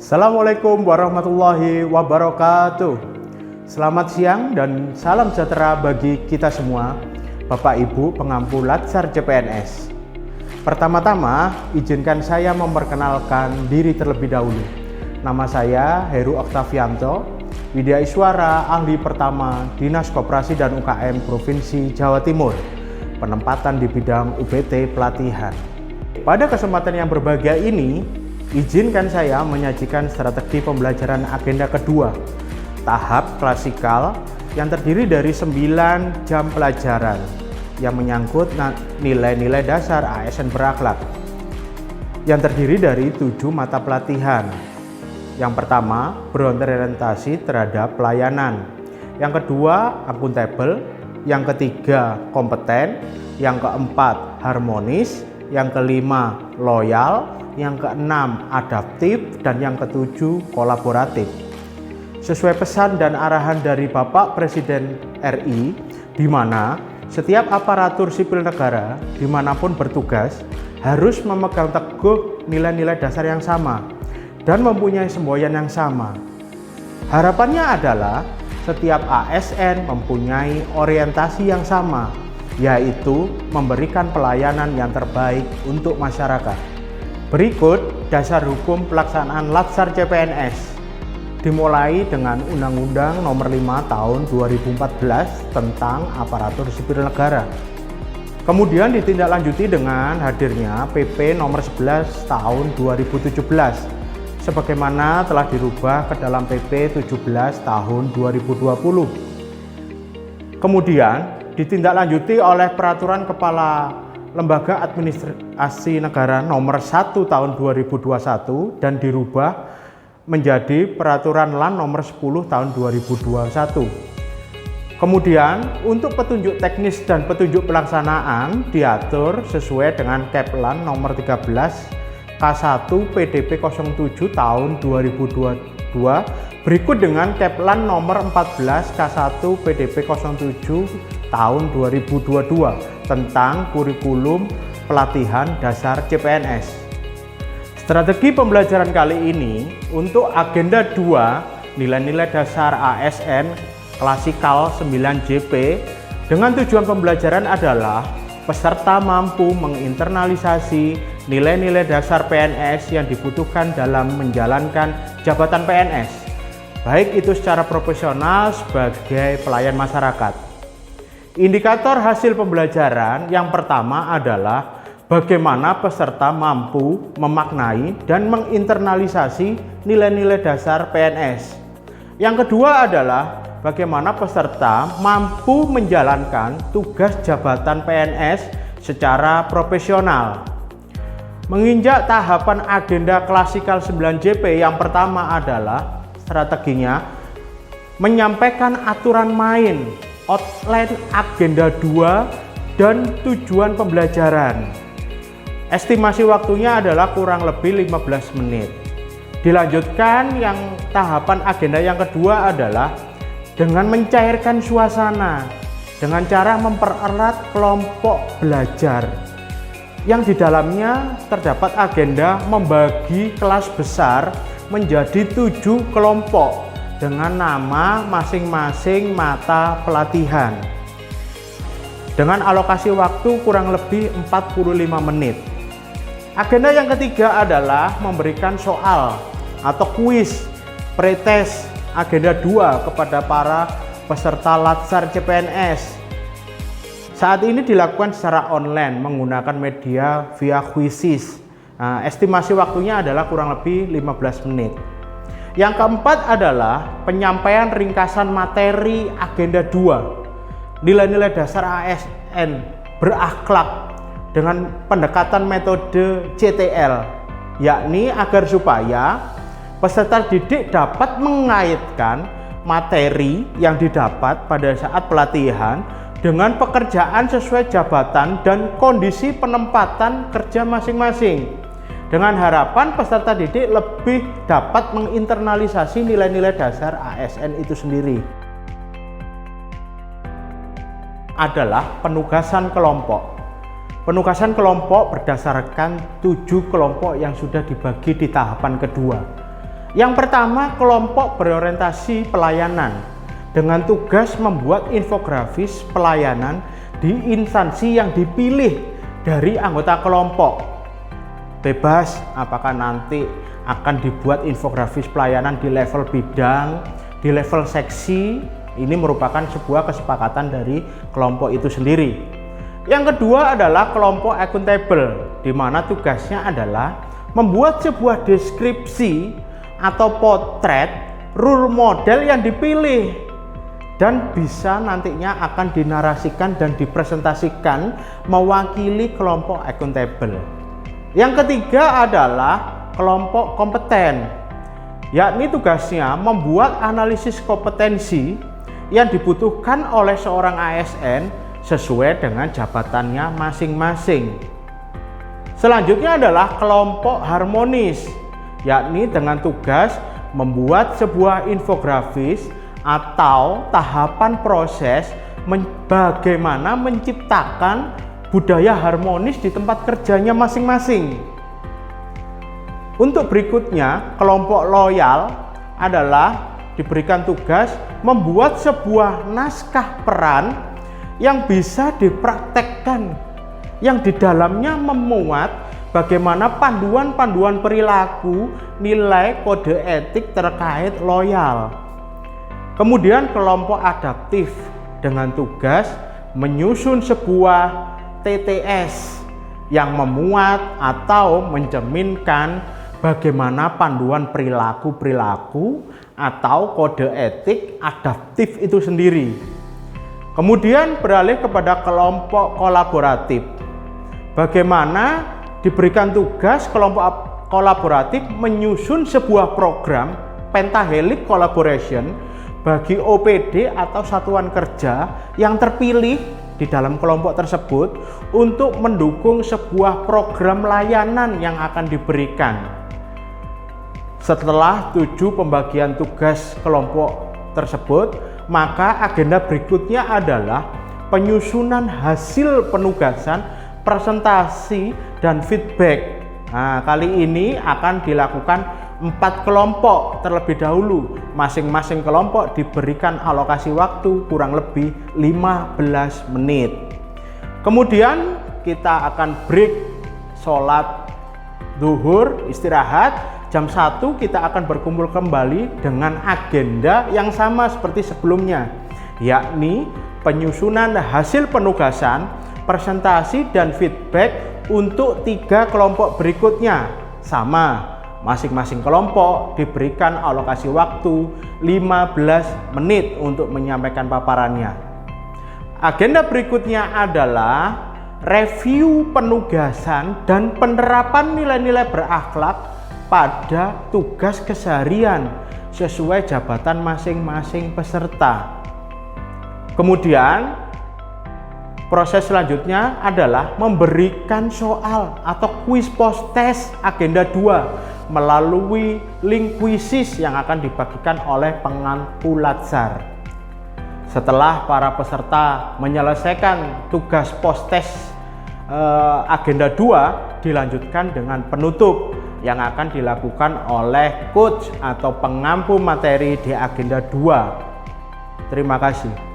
Assalamualaikum warahmatullahi wabarakatuh. Selamat siang dan salam sejahtera bagi kita semua, Bapak Ibu pengampu Latsar CPNS. Pertama-tama, izinkan saya memperkenalkan diri terlebih dahulu. Nama saya Heru Oktavianto, Widya Iswara, ahli pertama Dinas Koperasi dan UKM Provinsi Jawa Timur, penempatan di bidang UBT pelatihan. Pada kesempatan yang berbahagia ini, izinkan saya menyajikan strategi pembelajaran agenda kedua, tahap klasikal yang terdiri dari 9 jam pelajaran yang menyangkut nilai-nilai dasar ASN berakhlak yang terdiri dari 7 mata pelatihan. Yang pertama, berorientasi terhadap pelayanan. Yang kedua, akuntabel. Yang ketiga, kompeten. Yang keempat, harmonis. Yang kelima, loyal. Yang keenam, adaptif. Dan yang ketujuh, kolaboratif. Sesuai pesan dan arahan dari Bapak Presiden RI, di mana setiap aparatur sipil negara dimanapun bertugas harus memegang teguh nilai-nilai dasar yang sama dan mempunyai semboyan yang sama. Harapannya adalah setiap ASN mempunyai orientasi yang sama, yaitu memberikan pelayanan yang terbaik untuk masyarakat. Berikut dasar hukum pelaksanaan Latsar CPNS. Dimulai dengan Undang-Undang Nomor 5 Tahun 2014 tentang Aparatur Sipil Negara. Kemudian ditindaklanjuti dengan hadirnya PP Nomor 11 Tahun 2017 sebagaimana telah dirubah ke dalam PP 17 Tahun 2020. Kemudian ditindaklanjuti oleh Peraturan Kepala Lembaga Administrasi Negara Nomor 1 Tahun 2021 dan dirubah menjadi Peraturan LAN Nomor 10 Tahun 2021. Kemudian untuk petunjuk teknis dan petunjuk pelaksanaan diatur sesuai dengan Keplan Nomor 13 K1 PDP 07 Tahun 2022 berikut dengan Keplan Nomor 14 K1 PDP 07 Tahun 2022 tentang kurikulum pelatihan dasar CPNS. Strategi pembelajaran kali ini untuk agenda 2 nilai-nilai dasar ASN klasikal 9JP dengan tujuan pembelajaran adalah peserta mampu menginternalisasi nilai-nilai dasar PNS yang dibutuhkan dalam menjalankan jabatan PNS, baik itu secara profesional sebagai pelayan masyarakat. Indikator hasil pembelajaran yang pertama adalah bagaimana peserta mampu memaknai dan menginternalisasi nilai-nilai dasar PNS. Yang kedua adalah bagaimana peserta mampu menjalankan tugas jabatan PNS secara profesional. Menginjak tahapan agenda klasikal 9JP yang pertama adalah strateginya menyampaikan aturan main, outline agenda 2 dan tujuan pembelajaran. Estimasi waktunya adalah kurang lebih 15 menit. Dilanjutkan yang tahapan agenda yang kedua adalah dengan mencairkan suasana dengan cara mempererat kelompok belajar yang di dalamnya terdapat agenda membagi kelas besar menjadi 7 kelompok dengan nama masing-masing mata pelatihan dengan alokasi waktu kurang lebih 45 menit. Agenda yang ketiga adalah memberikan soal atau kuis pretest agenda 2 kepada para peserta Latsar CPNS. Saat ini dilakukan secara online menggunakan media via Quizzes. Estimasi waktunya adalah kurang lebih 15 menit. Yang keempat adalah penyampaian ringkasan materi agenda 2, nilai-nilai dasar ASN berakhlak dengan pendekatan metode CTL, yakni agar supaya peserta didik dapat mengaitkan materi yang didapat pada saat pelatihan dengan pekerjaan sesuai jabatan dan kondisi penempatan kerja masing-masing. Dengan harapan peserta didik lebih dapat menginternalisasi nilai-nilai dasar ASN itu sendiri. Adalah penugasan kelompok. Penugasan kelompok berdasarkan 7 kelompok yang sudah dibagi di tahapan kedua. Yang pertama, kelompok berorientasi pelayanan dengan tugas membuat infografis pelayanan di instansi yang dipilih dari anggota kelompok. Bebas apakah nanti akan dibuat infografis pelayanan di level bidang, di level seksi. Ini merupakan sebuah kesepakatan dari kelompok itu sendiri. Yang kedua adalah kelompok akuntabel, di mana tugasnya adalah membuat sebuah deskripsi atau potret role model yang dipilih dan bisa nantinya akan dinarasikan dan dipresentasikan mewakili kelompok akuntabel. Yang ketiga adalah kelompok kompeten, yakni tugasnya membuat analisis kompetensi yang dibutuhkan oleh seorang ASN sesuai dengan jabatannya masing-masing. Selanjutnya adalah kelompok harmonis, yakni dengan tugas membuat sebuah infografis atau tahapan proses bagaimana menciptakan budaya harmonis di tempat kerjanya masing-masing. Untuk berikutnya, kelompok loyal adalah diberikan tugas membuat sebuah naskah peran yang bisa dipraktekkan, yang di dalamnya memuat bagaimana panduan-panduan perilaku, nilai kode etik terkait loyal. Kemudian kelompok adaptif dengan tugas menyusun sebuah TTS yang memuat atau mencerminkan bagaimana panduan perilaku-perilaku atau kode etik adaptif itu sendiri. Kemudian beralih kepada kelompok kolaboratif. Bagaimana diberikan tugas kelompok kolaboratif menyusun sebuah program pentahelix collaboration bagi OPD atau satuan kerja yang terpilih di dalam kelompok tersebut untuk mendukung sebuah program layanan yang akan diberikan. Setelah 7 pembagian tugas kelompok tersebut, maka agenda berikutnya adalah penyusunan hasil penugasan, presentasi, dan feedback. Nah, kali ini akan dilakukan 4 kelompok terlebih dahulu. Masing-masing kelompok diberikan alokasi waktu kurang lebih 15 menit. Kemudian kita akan break sholat zuhur, istirahat. Jam 1 kita akan berkumpul kembali dengan agenda yang sama seperti sebelumnya, yakni penyusunan hasil penugasan, presentasi, dan feedback untuk 3 kelompok berikutnya. Sama, masing-masing kelompok diberikan alokasi waktu 15 menit untuk menyampaikan paparannya. Agenda berikutnya adalah review penugasan dan penerapan nilai-nilai berakhlak pada tugas keseharian sesuai jabatan masing-masing peserta. Kemudian proses selanjutnya adalah memberikan soal atau quiz post test agenda 2 melalui link quizzes yang akan dibagikan oleh pengampu latsar. Setelah para peserta menyelesaikan tugas post test agenda 2, dilanjutkan dengan penutup yang akan dilakukan oleh coach atau pengampu materi di agenda 2. Terima kasih.